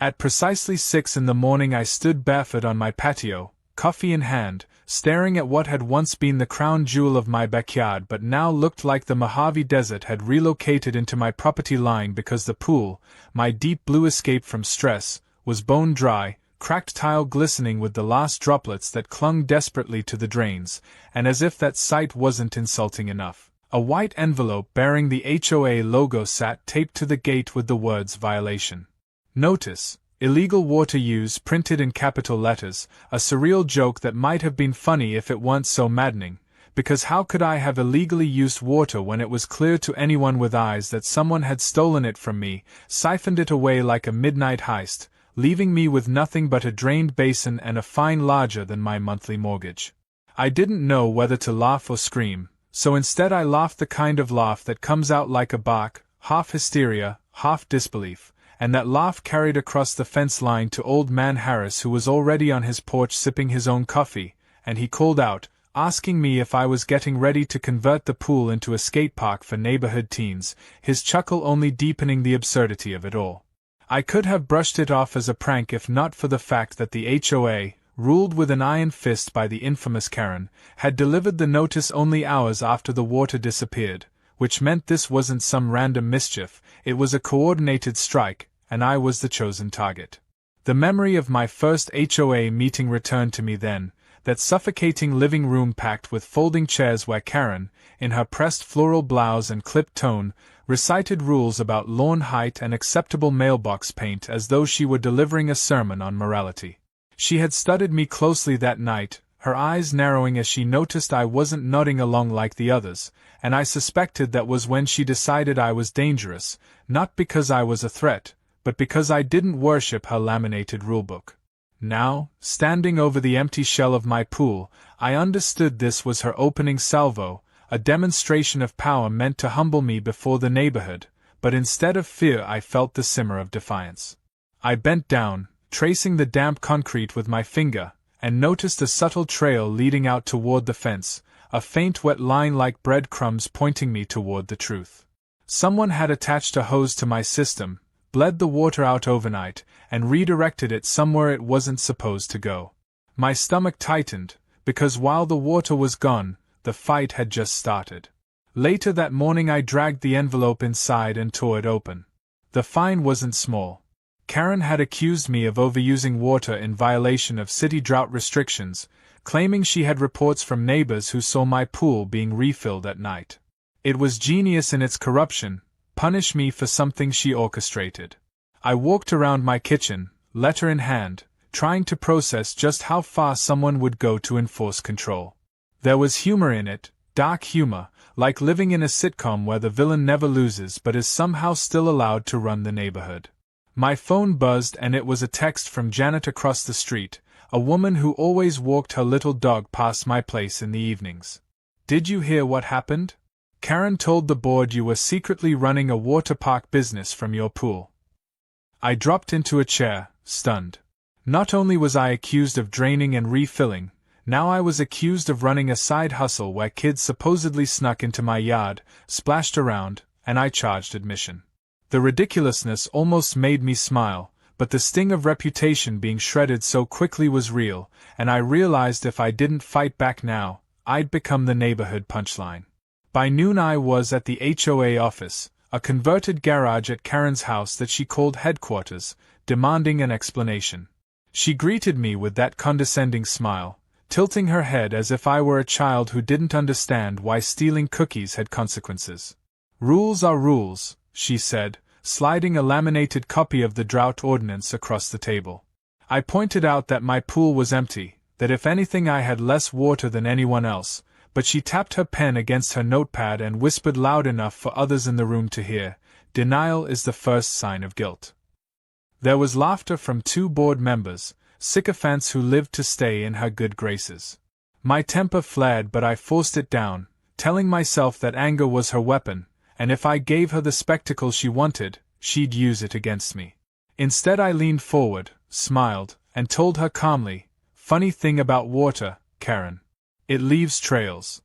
At precisely 6 in the morning I stood barefoot on my patio, coffee in hand, staring at what had once been the crown jewel of my backyard but now looked like the Mojave Desert had relocated into my property line because the pool, my deep blue escape from stress, was bone dry, cracked tile glistening with the last droplets that clung desperately to the drains, and as if that sight wasn't insulting enough, a white envelope bearing the HOA logo sat taped to the gate with the words "Violation. Notice. Illegal water use" printed in capital letters, a surreal joke that might have been funny if it weren't so maddening, because how could I have illegally used water when it was clear to anyone with eyes that someone had stolen it from me, siphoned it away like a midnight heist, leaving me with nothing but a drained basin and a fine larger than my monthly mortgage. I didn't know whether to laugh or scream, so instead I laughed, the kind of laugh that comes out like a bark, half hysteria, half disbelief, and that laugh carried across the fence line to Old Man Harris, who was already on his porch sipping his own coffee, and he called out, asking me if I was getting ready to convert the pool into a skate park for neighborhood teens, his chuckle only deepening the absurdity of it all. I could have brushed it off as a prank if not for the fact that the HOA, ruled with an iron fist by the infamous Karen, had delivered the notice only hours after the water disappeared, which meant this wasn't some random mischief, it was a coordinated strike, and I was the chosen target. The memory of my first HOA meeting returned to me then, that suffocating living room packed with folding chairs where Karen, in her pressed floral blouse and clipped tone, recited rules about lawn height and acceptable mailbox paint as though she were delivering a sermon on morality. She had studied me closely that night, her eyes narrowing as she noticed I wasn't nodding along like the others, and I suspected that was when she decided I was dangerous, not because I was a threat, but because I didn't worship her laminated rulebook. Now, standing over the empty shell of my pool, I understood this was her opening salvo, a demonstration of power meant to humble me before the neighborhood, but instead of fear I felt the simmer of defiance. I bent down, tracing the damp concrete with my finger, and noticed a subtle trail leading out toward the fence, a faint wet line like breadcrumbs pointing me toward the truth. Someone had attached a hose to my system, bled the water out overnight, and redirected it somewhere it wasn't supposed to go. My stomach tightened, because while the water was gone, the fight had just started. Later that morning I dragged the envelope inside and tore it open. The fine wasn't small. Karen had accused me of overusing water in violation of city drought restrictions, claiming she had reports from neighbors who saw my pool being refilled at night. It was genius in its corruption. Punish me for something she orchestrated. I walked around my kitchen, letter in hand, trying to process just how far someone would go to enforce control. There was humor in it, dark humor, like living in a sitcom where the villain never loses but is somehow still allowed to run the neighborhood. My phone buzzed and it was a text from Janet across the street, a woman who always walked her little dog past my place in the evenings. "Did you hear what happened? Karen told the board you were secretly running a water park business from your pool." I dropped into a chair, stunned. Not only was I accused of draining and refilling, now I was accused of running a side hustle where kids supposedly snuck into my yard, splashed around, and I charged admission. The ridiculousness almost made me smile, but the sting of reputation being shredded so quickly was real, and I realized if I didn't fight back now, I'd become the neighborhood punchline. By noon I was at the HOA office, a converted garage at Karen's house that she called headquarters, demanding an explanation. She greeted me with that condescending smile, tilting her head as if I were a child who didn't understand why stealing cookies had consequences. "Rules are rules," she said, sliding a laminated copy of the drought ordinance across the table. I pointed out that my pool was empty, that if anything I had less water than anyone else, but she tapped her pen against her notepad and whispered loud enough for others in the room to hear, "Denial is the first sign of guilt." There was laughter from 2 board members, sycophants who lived to stay in her good graces. My temper flared but I forced it down, telling myself that anger was her weapon, and if I gave her the spectacle she wanted, she'd use it against me. Instead I leaned forward, smiled, and told her calmly, "Funny thing about water, Karen. It leaves trails."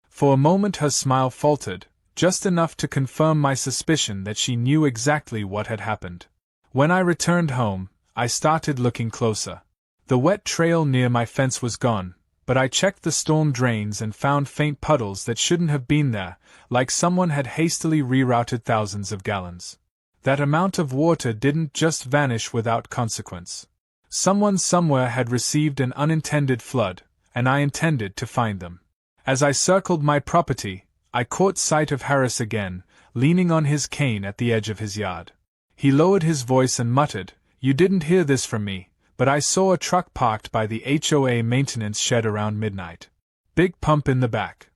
For a moment her smile faltered, just enough to confirm my suspicion that she knew exactly what had happened. When I returned home, I started looking closer. The wet trail near my fence was gone, but I checked the storm drains and found faint puddles that shouldn't have been there, like someone had hastily rerouted thousands of gallons. That amount of water didn't just vanish without consequence. Someone somewhere had received an unintended flood, and I intended to find them. As I circled my property, I caught sight of Harris again, leaning on his cane at the edge of his yard. He lowered his voice and muttered, "You didn't hear this from me, but I saw a truck parked by the HOA maintenance shed around midnight. Big pump in the back."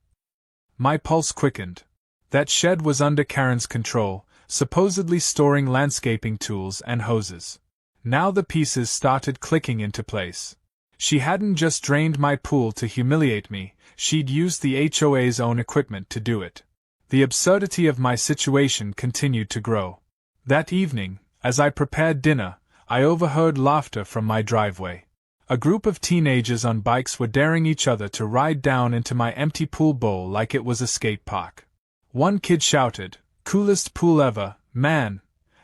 My pulse quickened. That shed was under Karen's control, supposedly storing landscaping tools and hoses. Now the pieces started clicking into place. She hadn't just drained my pool to humiliate me, she'd used the HOA's own equipment to do it. The absurdity of my situation continued to grow. That evening, as I prepared dinner, I overheard laughter from my driveway. A group of teenagers on bikes were daring each other to ride down into my empty pool bowl like it was a skate park. One kid shouted, "Coolest pool ever, man,"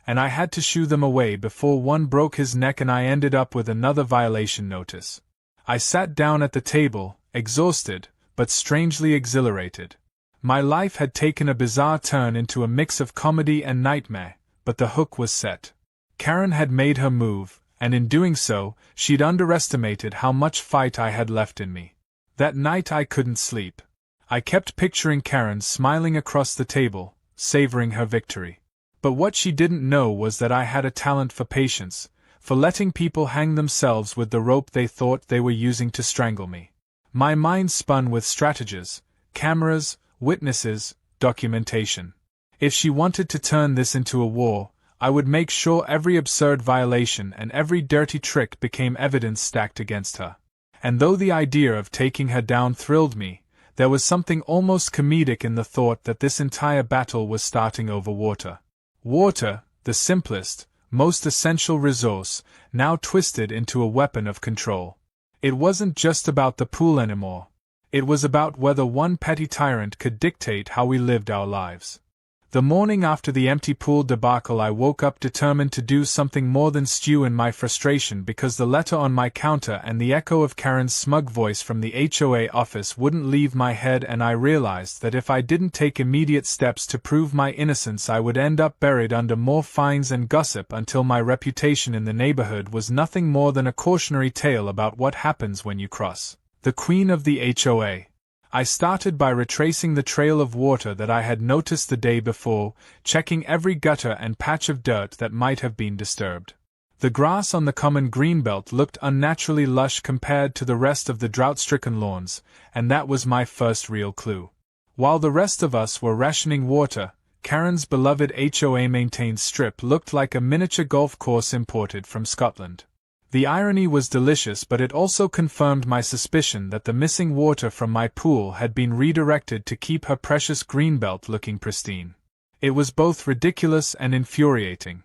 and I had to shoo them away before one broke his neck and I ended up with another violation notice. I sat down at the table, exhausted, but strangely exhilarated. My life had taken a bizarre turn into a mix of comedy and nightmare, but the hook was set. Karen had made her move, and in doing so, she'd underestimated how much fight I had left in me. That night I couldn't sleep. I kept picturing Karen smiling across the table, savoring her victory. But what she didn't know was that I had a talent for patience, for letting people hang themselves with the rope they thought they were using to strangle me. My mind spun with strategies, cameras, witnesses, documentation. If she wanted to turn this into a war, I would make sure every absurd violation and every dirty trick became evidence stacked against her. And though the idea of taking her down thrilled me, there was something almost comedic in the thought that this entire battle was starting over water. Water, the simplest, most essential resource, now twisted into a weapon of control. It wasn't just about the pool anymore. It was about whether one petty tyrant could dictate how we lived our lives. The morning after the empty pool debacle, I woke up determined to do something more than stew in my frustration because the letter on my counter and the echo of Karen's smug voice from the HOA office wouldn't leave my head, and I realized that if I didn't take immediate steps to prove my innocence, I would end up buried under more fines and gossip until my reputation in the neighborhood was nothing more than a cautionary tale about what happens when you cross the queen of the HOA. I started by retracing the trail of water that I had noticed the day before, checking every gutter and patch of dirt that might have been disturbed. The grass on the common greenbelt looked unnaturally lush compared to the rest of the drought-stricken lawns, and that was my first real clue. While the rest of us were rationing water, Karen's beloved HOA-maintained strip looked like a miniature golf course imported from Scotland. The irony was delicious, but it also confirmed my suspicion that the missing water from my pool had been redirected to keep her precious greenbelt looking pristine. It was both ridiculous and infuriating.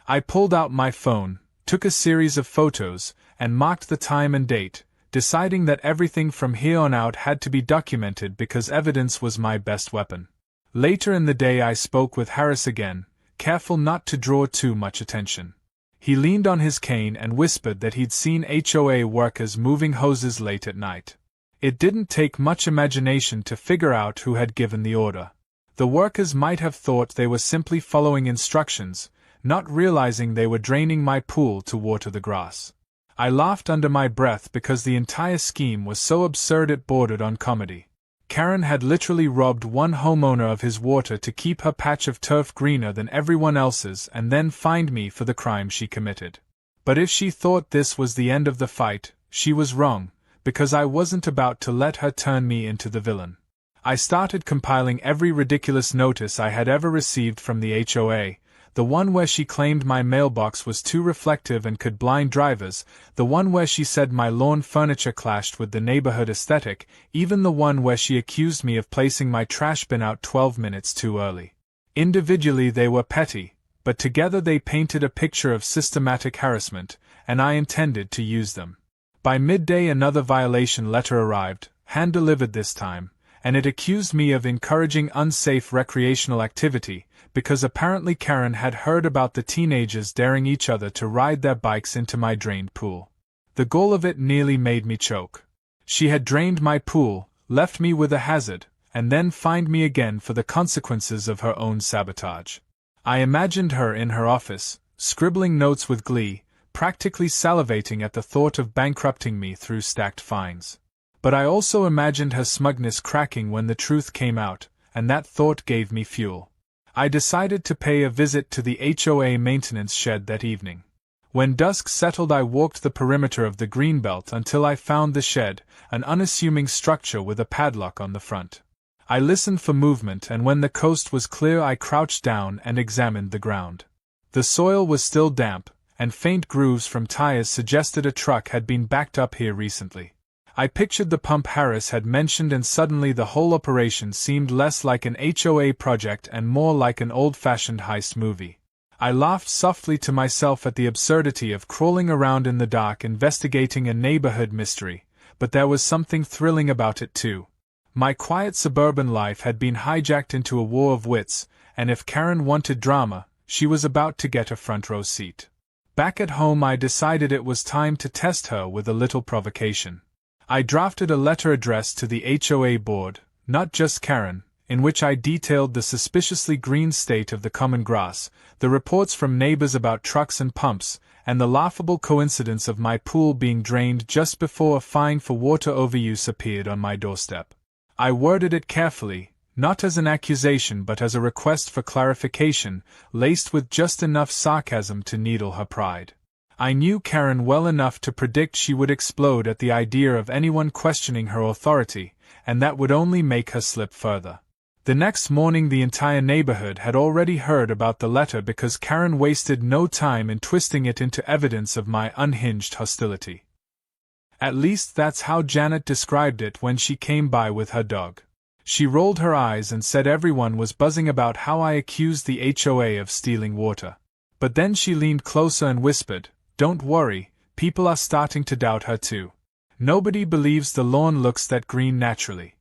I pulled out my phone, took a series of photos, and marked the time and date, deciding that everything from here on out had to be documented because evidence was my best weapon. Later in the day I spoke with Harris again, careful not to draw too much attention. He leaned on his cane and whispered that he'd seen HOA workers moving hoses late at night. It didn't take much imagination to figure out who had given the order. The workers might have thought they were simply following instructions, not realizing they were draining my pool to water the grass. I laughed under my breath because the entire scheme was so absurd it bordered on comedy. Karen had literally robbed one homeowner of his water to keep her patch of turf greener than everyone else's and then fined me for the crime she committed. But if she thought this was the end of the fight, she was wrong, because I wasn't about to let her turn me into the villain. I started compiling every ridiculous notice I had ever received from the HOA, the one where she claimed my mailbox was too reflective and could blind drivers, the one where she said my lawn furniture clashed with the neighborhood aesthetic, even the one where she accused me of placing my trash bin out 12 minutes too early. Individually they were petty, but together they painted a picture of systematic harassment, and I intended to use them. By midday another violation letter arrived, hand-delivered this time, and it accused me of encouraging unsafe recreational activity, because apparently Karen had heard about the teenagers daring each other to ride their bikes into my drained pool. The goal of it nearly made me choke. She had drained my pool, left me with a hazard, and then fined me again for the consequences of her own sabotage. I imagined her in her office, scribbling notes with glee, practically salivating at the thought of bankrupting me through stacked fines. But I also imagined her smugness cracking when the truth came out, and that thought gave me fuel. I decided to pay a visit to the HOA maintenance shed that evening. When dusk settled, I walked the perimeter of the greenbelt until I found the shed, an unassuming structure with a padlock on the front. I listened for movement, and when the coast was clear I crouched down and examined the ground. The soil was still damp, and faint grooves from tires suggested a truck had been backed up here recently. I pictured the pump Harris had mentioned, and suddenly the whole operation seemed less like an HOA project and more like an old-fashioned heist movie. I laughed softly to myself at the absurdity of crawling around in the dark investigating a neighborhood mystery, but there was something thrilling about it too. My quiet suburban life had been hijacked into a war of wits, and if Karen wanted drama, she was about to get a front-row seat. Back at home I decided it was time to test her with a little provocation. I drafted a letter addressed to the HOA board, not just Karen, in which I detailed the suspiciously green state of the common grass, the reports from neighbors about trucks and pumps, and the laughable coincidence of my pool being drained just before a fine for water overuse appeared on my doorstep. I worded it carefully, not as an accusation but as a request for clarification, laced with just enough sarcasm to needle her pride. I knew Karen well enough to predict she would explode at the idea of anyone questioning her authority, and that would only make her slip further. The next morning the entire neighborhood had already heard about the letter because Karen wasted no time in twisting it into evidence of my unhinged hostility. At least that's how Janet described it when she came by with her dog. She rolled her eyes and said everyone was buzzing about how I accused the HOA of stealing water. But then she leaned closer and whispered, "Don't worry, people are starting to doubt her too. Nobody believes the lawn looks that green naturally."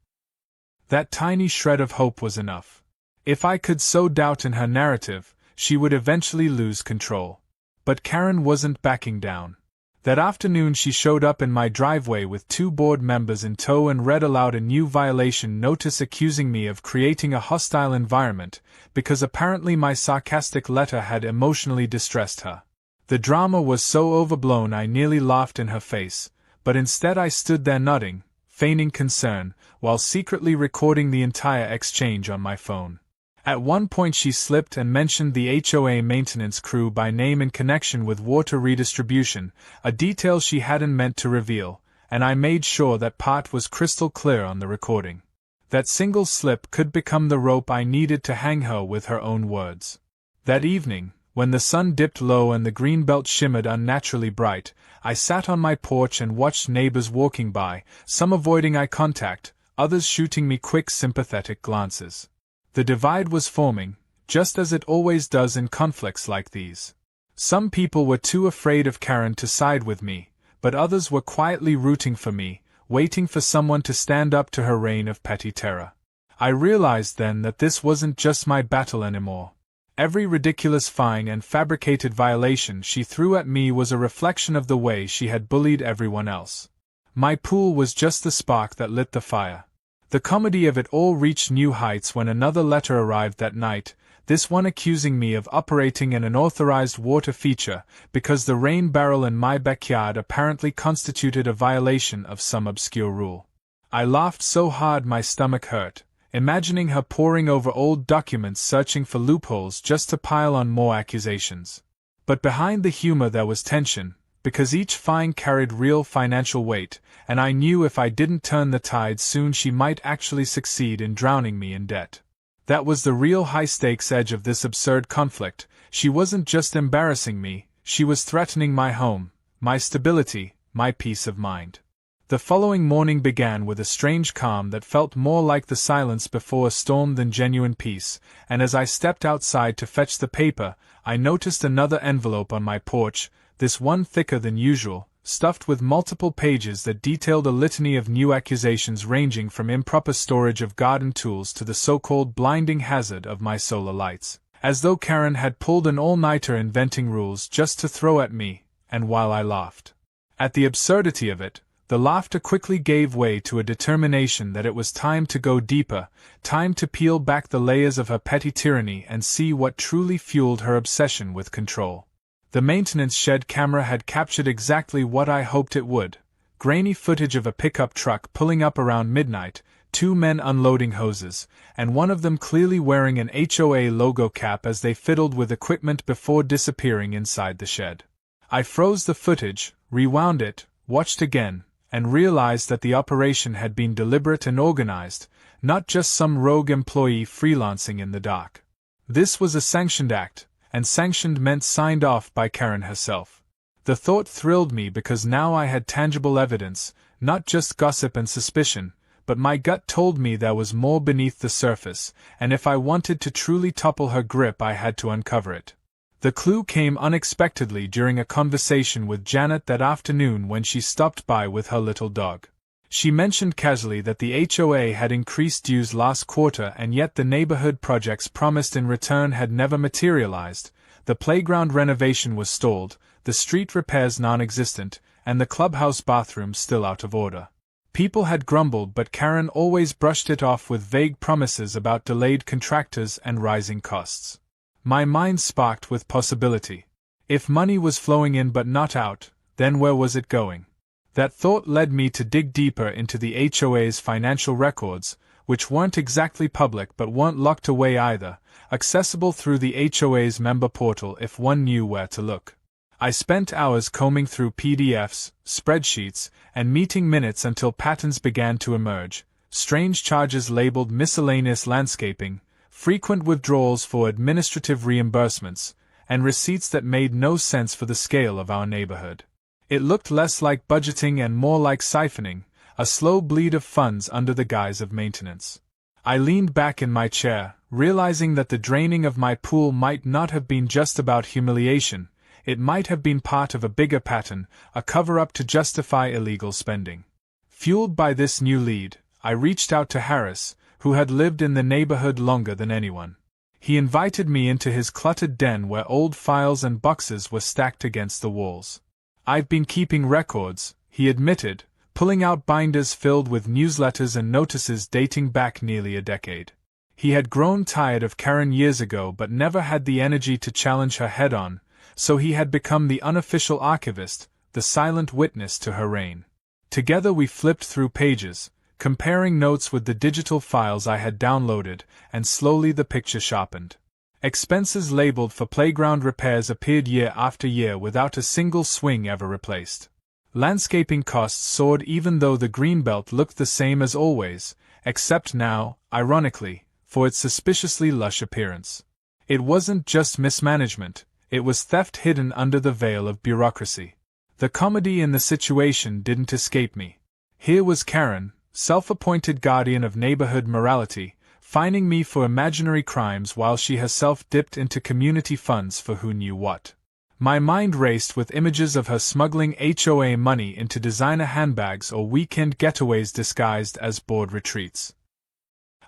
That tiny shred of hope was enough. If I could sow doubt in her narrative, she would eventually lose control. But Karen wasn't backing down. That afternoon she showed up in my driveway with 2 board members in tow and read aloud a new violation notice accusing me of creating a hostile environment, because apparently my sarcastic letter had emotionally distressed her. The drama was so overblown I nearly laughed in her face, but instead I stood there nodding, feigning concern, while secretly recording the entire exchange on my phone. At one point she slipped and mentioned the HOA maintenance crew by name in connection with water redistribution, a detail she hadn't meant to reveal, and I made sure that part was crystal clear on the recording. That single slip could become the rope I needed to hang her with her own words. That evening, when the sun dipped low and the greenbelt shimmered unnaturally bright, I sat on my porch and watched neighbors walking by, some avoiding eye contact, others shooting me quick sympathetic glances. The divide was forming, just as it always does in conflicts like these. Some people were too afraid of Karen to side with me, but others were quietly rooting for me, waiting for someone to stand up to her reign of petty terror. I realized then that this wasn't just my battle anymore. Every ridiculous fine and fabricated violation she threw at me was a reflection of the way she had bullied everyone else. My pool was just the spark that lit the fire. The comedy of it all reached new heights when another letter arrived that night, this one accusing me of operating an unauthorized water feature because the rain barrel in my backyard apparently constituted a violation of some obscure rule. I laughed so hard my stomach hurt, imagining her poring over old documents searching for loopholes just to pile on more accusations. But behind the humor there was tension, because each fine carried real financial weight, and I knew if I didn't turn the tide soon she might actually succeed in drowning me in debt. That was the real high-stakes edge of this absurd conflict. She wasn't just embarrassing me, she was threatening my home, my stability, my peace of mind. The following morning began with a strange calm that felt more like the silence before a storm than genuine peace, and as I stepped outside to fetch the paper, I noticed another envelope on my porch, this one thicker than usual, stuffed with multiple pages that detailed a litany of new accusations ranging from improper storage of garden tools to the so-called blinding hazard of my solar lights. as though Karen had pulled an all-nighter inventing rules just to throw at me, and while I laughed at the absurdity of it, the laughter quickly gave way to a determination that it was time to go deeper, time to peel back the layers of her petty tyranny and see what truly fueled her obsession with control. The maintenance shed camera had captured exactly what I hoped it would: grainy footage of a pickup truck pulling up around midnight, two men unloading hoses, and one of them clearly wearing an HOA logo cap as they fiddled with equipment before disappearing inside the shed. I froze the footage, rewound it, watched again, and realized that the operation had been deliberate and organized, not just some rogue employee freelancing in the dark. This was a sanctioned act, and sanctioned meant signed off by Karen herself. The thought thrilled me because now I had tangible evidence, not just gossip and suspicion, but my gut told me there was more beneath the surface, and if I wanted to truly topple her grip I had to uncover it. The clue came unexpectedly during a conversation with Janet that afternoon when she stopped by with her little dog. She mentioned casually that the HOA had increased dues last quarter and yet the neighborhood projects promised in return had never materialized. The playground renovation was stalled, the street repairs non-existent, and the clubhouse bathroom still out of order. People had grumbled, but Karen always brushed it off with vague promises about delayed contractors and rising costs. My mind sparked with possibility. If money was flowing in but not out, then where was it going? That thought led me to dig deeper into the HOA's financial records, which weren't exactly public but weren't locked away either, accessible through the HOA's member portal if one knew where to look. I spent hours combing through PDFs, spreadsheets, and meeting minutes until patterns began to emerge: strange charges labeled miscellaneous landscaping, frequent withdrawals for administrative reimbursements, and receipts that made no sense for the scale of our neighborhood. It looked less like budgeting and more like siphoning, a slow bleed of funds under the guise of maintenance. I leaned back in my chair, realizing that the draining of my pool might not have been just about humiliation. It might have been part of a bigger pattern, a cover-up to justify illegal spending. Fueled by this new lead, I reached out to Harris, who had lived in the neighborhood longer than anyone. He invited me into his cluttered den where old files and boxes were stacked against the walls. "I've been keeping records," he admitted, pulling out binders filled with newsletters and notices dating back nearly a decade. He had grown tired of Karen years ago but never had the energy to challenge her head-on, so he had become the unofficial archivist, the silent witness to her reign. Together we flipped through pages, comparing notes with the digital files I had downloaded, and slowly the picture sharpened. Expenses labeled for playground repairs appeared year after year without a single swing ever replaced. Landscaping costs soared even though the greenbelt looked the same as always, except now, ironically, for its suspiciously lush appearance. It wasn't just mismanagement, it was theft hidden under the veil of bureaucracy. The comedy in the situation didn't escape me. Here was Karen, self-appointed guardian of neighborhood morality, fining me for imaginary crimes while she herself dipped into community funds for who knew what. My mind raced with images of her smuggling HOA money into designer handbags or weekend getaways disguised as board retreats.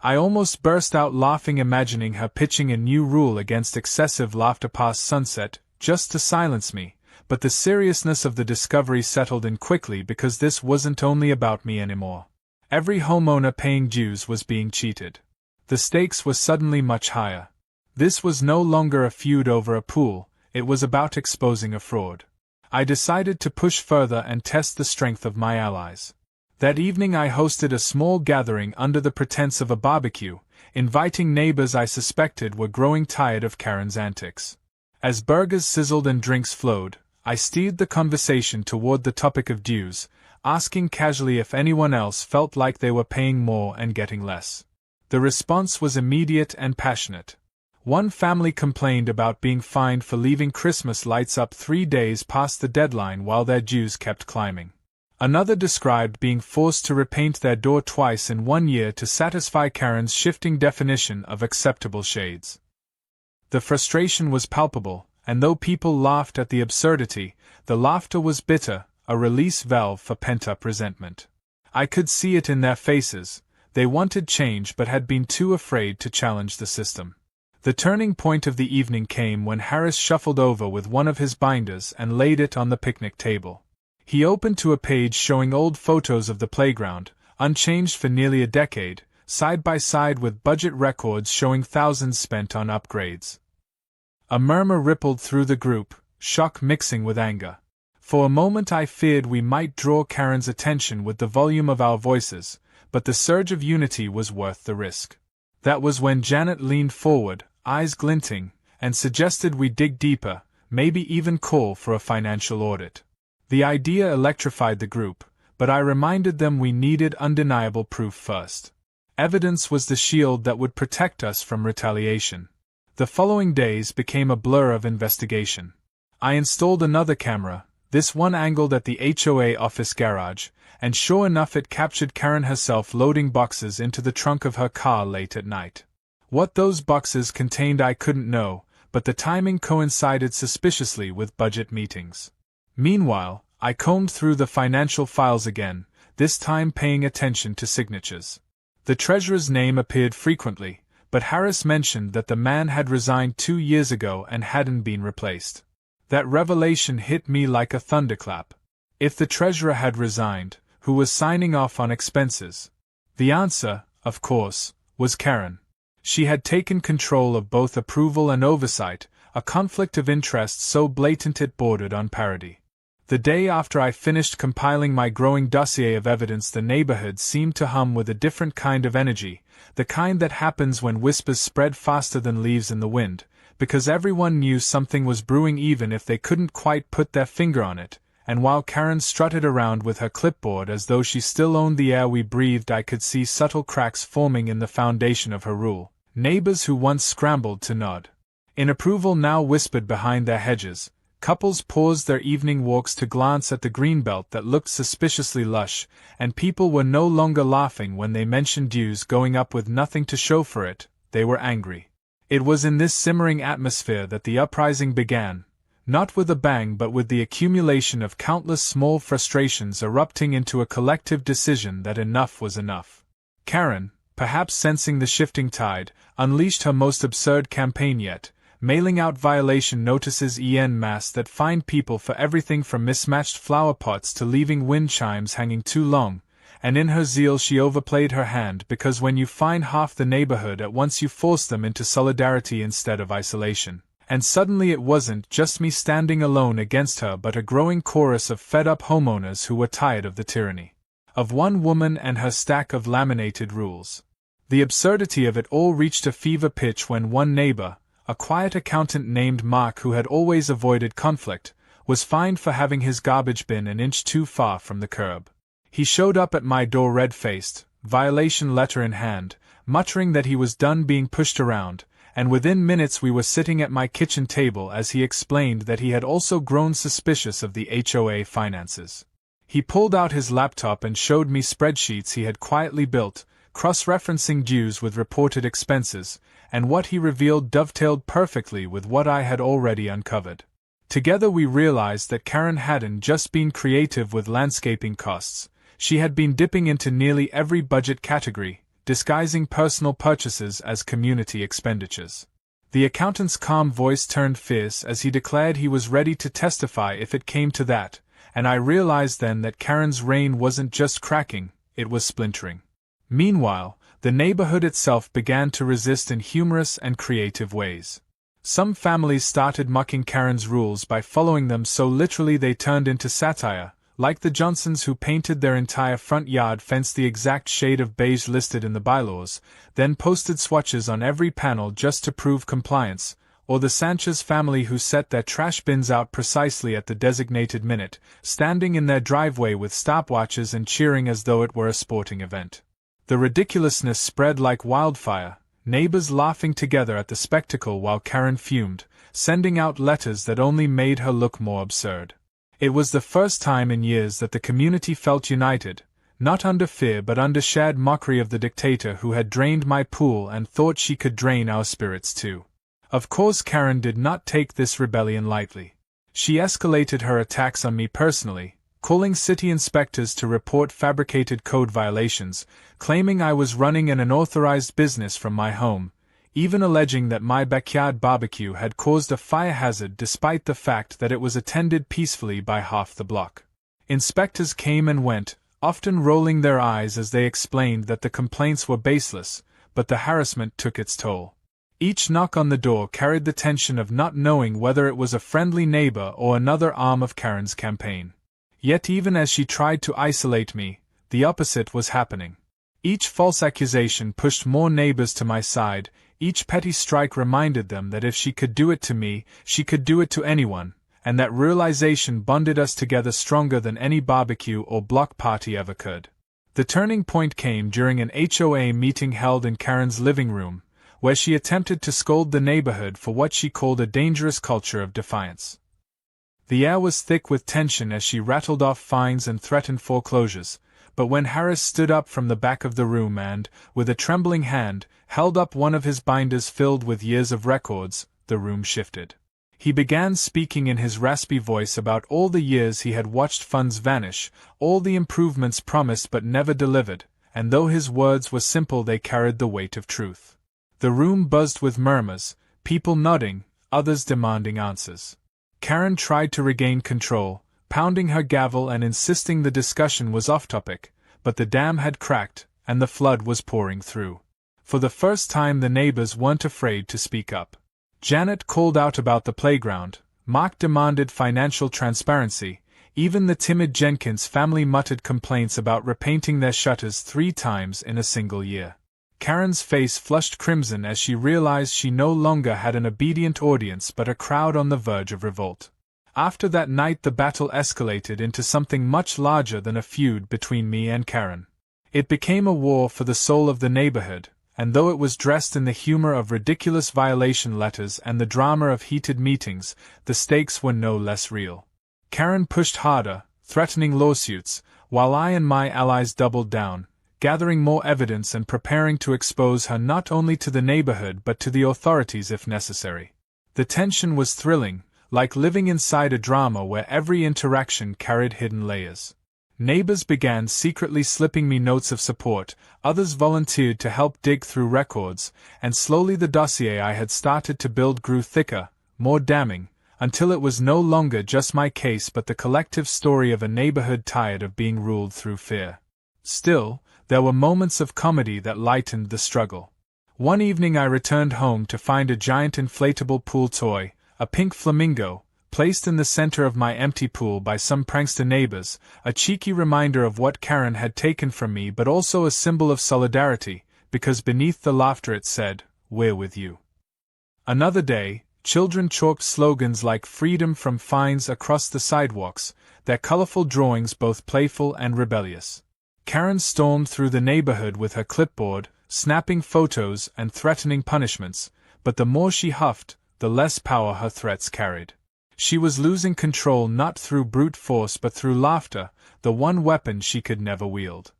I almost burst out laughing imagining her pitching a new rule against excessive laughter past sunset, just to silence me, but the seriousness of the discovery settled in quickly because this wasn't only about me anymore. Every homeowner paying dues was being cheated. The stakes were suddenly much higher. This was no longer a feud over a pool, it was about exposing a fraud. I decided to push further and test the strength of my allies. That evening I hosted a small gathering under the pretense of a barbecue, inviting neighbors I suspected were growing tired of Karen's antics. As burgers sizzled and drinks flowed, I steered the conversation toward the topic of dues, asking casually if anyone else felt like they were paying more and getting less. The response was immediate and passionate. One family complained about being fined for leaving Christmas lights up 3 days past the deadline while their dues kept climbing. Another described being forced to repaint their door twice in 1 year to satisfy Karen's shifting definition of acceptable shades. The frustration was palpable, and though people laughed at the absurdity, the laughter was bitter, a release valve for pent-up resentment. I could see it in their faces. They wanted change but had been too afraid to challenge the system. The turning point of the evening came when Harris shuffled over with one of his binders and laid it on the picnic table. He opened to a page showing old photos of the playground, unchanged for nearly a decade, side by side with budget records showing thousands spent on upgrades. A murmur rippled through the group, shock mixing with anger. For a moment I feared we might draw Karen's attention with the volume of our voices, but the surge of unity was worth the risk. That was when Janet leaned forward, eyes glinting, and suggested we dig deeper, maybe even call for a financial audit. The idea electrified the group, but I reminded them we needed undeniable proof first. Evidence was the shield that would protect us from retaliation. The following days became a blur of investigation. I installed another camera, this one angled at the HOA office garage, and sure enough it captured Karen herself loading boxes into the trunk of her car late at night. What those boxes contained I couldn't know, but the timing coincided suspiciously with budget meetings. Meanwhile, I combed through the financial files again, this time paying attention to signatures. The treasurer's name appeared frequently, but Harris mentioned that the man had resigned 2 years ago and hadn't been replaced. That revelation hit me like a thunderclap. If the treasurer had resigned, who was signing off on expenses? The answer, of course, was Karen. She had taken control of both approval and oversight, a conflict of interest so blatant it bordered on parody. The day after I finished compiling my growing dossier of evidence, the neighborhood seemed to hum with a different kind of energy, the kind that happens when whispers spread faster than leaves in the wind, because everyone knew something was brewing even if they couldn't quite put their finger on it. And while Karen strutted around with her clipboard as though she still owned the air we breathed, I could see subtle cracks forming in the foundation of her rule. Neighbors who once scrambled to nod in approval now whispered behind their hedges. Couples paused their evening walks to glance at the greenbelt that looked suspiciously lush, and people were no longer laughing when they mentioned dues going up with nothing to show for it. They were angry. It was in this simmering atmosphere that the uprising began. Not with a bang but with the accumulation of countless small frustrations erupting into a collective decision that enough was enough. Karen, perhaps sensing the shifting tide, unleashed her most absurd campaign yet, mailing out violation notices en masse that fined people for everything from mismatched flower pots to leaving wind chimes hanging too long, and in her zeal she overplayed her hand because when you fine half the neighborhood at once you force them into solidarity instead of isolation. And suddenly it wasn't just me standing alone against her but a growing chorus of fed-up homeowners who were tired of the tyranny of one woman and her stack of laminated rules. The absurdity of it all reached a fever pitch when one neighbor, a quiet accountant named Mark who had always avoided conflict, was fined for having his garbage bin an inch too far from the curb. He showed up at my door red-faced, violation letter in hand, muttering that he was done being pushed around, and within minutes we were sitting at my kitchen table as he explained that he had also grown suspicious of the HOA finances. He pulled out his laptop and showed me spreadsheets he had quietly built, cross-referencing dues with reported expenses, and what he revealed dovetailed perfectly with what I had already uncovered. Together we realized that Karen hadn't just been creative with landscaping costs, she had been dipping into nearly every budget category, disguising personal purchases as community expenditures. The accountant's calm voice turned fierce as he declared he was ready to testify if it came to that, and I realized then that Karen's reign wasn't just cracking, it was splintering. Meanwhile, the neighborhood itself began to resist in humorous and creative ways. Some families started mocking Karen's rules by following them so literally they turned into satire, like the Johnsons who painted their entire front yard fence the exact shade of beige listed in the bylaws, then posted swatches on every panel just to prove compliance, or the Sanchez family who set their trash bins out precisely at the designated minute, standing in their driveway with stopwatches and cheering as though it were a sporting event. The ridiculousness spread like wildfire, neighbors laughing together at the spectacle while Karen fumed, sending out letters that only made her look more absurd. It was the first time in years that the community felt united, not under fear but under shared mockery of the dictator who had drained my pool and thought she could drain our spirits too. Of course Karen did not take this rebellion lightly. She escalated her attacks on me personally, calling city inspectors to report fabricated code violations, claiming I was running an unauthorized business from my home, even alleging that my backyard barbecue had caused a fire hazard despite the fact that it was attended peacefully by half the block. Inspectors came and went, often rolling their eyes as they explained that the complaints were baseless, but the harassment took its toll. Each knock on the door carried the tension of not knowing whether it was a friendly neighbor or another arm of Karen's campaign. Yet even as she tried to isolate me, the opposite was happening. Each false accusation pushed more neighbors to my side, each petty strike reminded them that if she could do it to me, she could do it to anyone, and that realization bonded us together stronger than any barbecue or block party ever could. The turning point came during an HOA meeting held in Karen's living room, where she attempted to scold the neighborhood for what she called a dangerous culture of defiance. The air was thick with tension as she rattled off fines and threatened foreclosures, but when Harris stood up from the back of the room and, with a trembling hand, held up one of his binders filled with years of records, the room shifted. He began speaking in his raspy voice about all the years he had watched funds vanish, all the improvements promised but never delivered, and though his words were simple they carried the weight of truth. The room buzzed with murmurs, people nodding, others demanding answers. Karen tried to regain control, pounding her gavel and insisting the discussion was off-topic, but the dam had cracked, and the flood was pouring through. For the first time the neighbors weren't afraid to speak up. Janet called out about the playground, Mark demanded financial transparency, even the timid Jenkins family muttered complaints about repainting their shutters 3 times in a single year. Karen's face flushed crimson as she realized she no longer had an obedient audience but a crowd on the verge of revolt. After that night the battle escalated into something much larger than a feud between me and Karen. It became a war for the soul of the neighborhood, and though it was dressed in the humor of ridiculous violation letters and the drama of heated meetings, the stakes were no less real. Karen pushed harder, threatening lawsuits, while I and my allies doubled down, gathering more evidence and preparing to expose her not only to the neighborhood but to the authorities if necessary. The tension was thrilling, like living inside a drama where every interaction carried hidden layers. Neighbors began secretly slipping me notes of support, others volunteered to help dig through records, and slowly the dossier I had started to build grew thicker, more damning, until it was no longer just my case but the collective story of a neighborhood tired of being ruled through fear. Still, there were moments of comedy that lightened the struggle. One evening I returned home to find a giant inflatable pool toy, a pink flamingo, placed in the center of my empty pool by some prankster neighbors, a cheeky reminder of what Karen had taken from me but also a symbol of solidarity, because beneath the laughter it said, "We're with you." Another day, children chalked slogans like "freedom from fines" across the sidewalks, their colorful drawings both playful and rebellious. Karen stormed through the neighborhood with her clipboard, snapping photos and threatening punishments, but the more she huffed, the less power her threats carried. She was losing control not through brute force but through laughter, the one weapon she could never wield.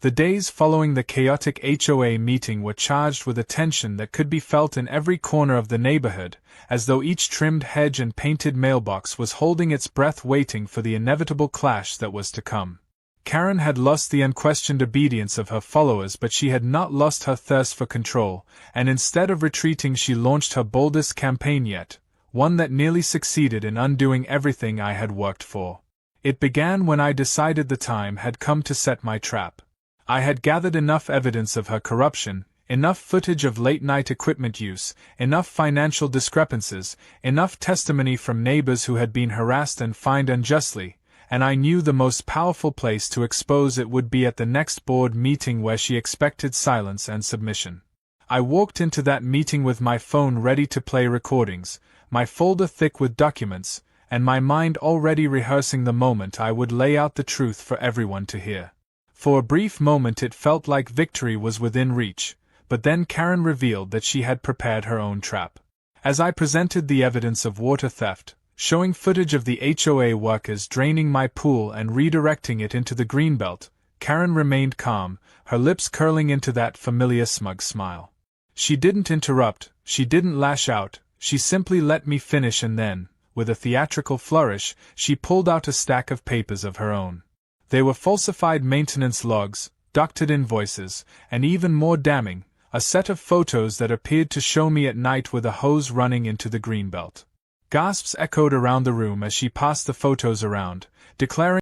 The days following the chaotic HOA meeting were charged with a tension that could be felt in every corner of the neighborhood, as though each trimmed hedge and painted mailbox was holding its breath waiting for the inevitable clash that was to come. Karen had lost the unquestioned obedience of her followers, but she had not lost her thirst for control, and instead of retreating she launched her boldest campaign yet, one that nearly succeeded in undoing everything I had worked for. It began when I decided the time had come to set my trap. I had gathered enough evidence of her corruption, enough footage of late-night equipment use, enough financial discrepancies, enough testimony from neighbors who had been harassed and fined unjustly, and I knew the most powerful place to expose it would be at the next board meeting where she expected silence and submission. I walked into that meeting with my phone ready to play recordings, my folder thick with documents, and my mind already rehearsing the moment I would lay out the truth for everyone to hear. For a brief moment it felt like victory was within reach, but then Karen revealed that she had prepared her own trap. As I presented the evidence of water theft, showing footage of the HOA workers draining my pool and redirecting it into the greenbelt, Karen remained calm, her lips curling into that familiar smug smile. She didn't interrupt, she didn't lash out, she simply let me finish, and then, with a theatrical flourish, she pulled out a stack of papers of her own. They were falsified maintenance logs, doctored invoices, and even more damning, a set of photos that appeared to show me at night with a hose running into the greenbelt. Gasps echoed around the room as she passed the photos around, declaring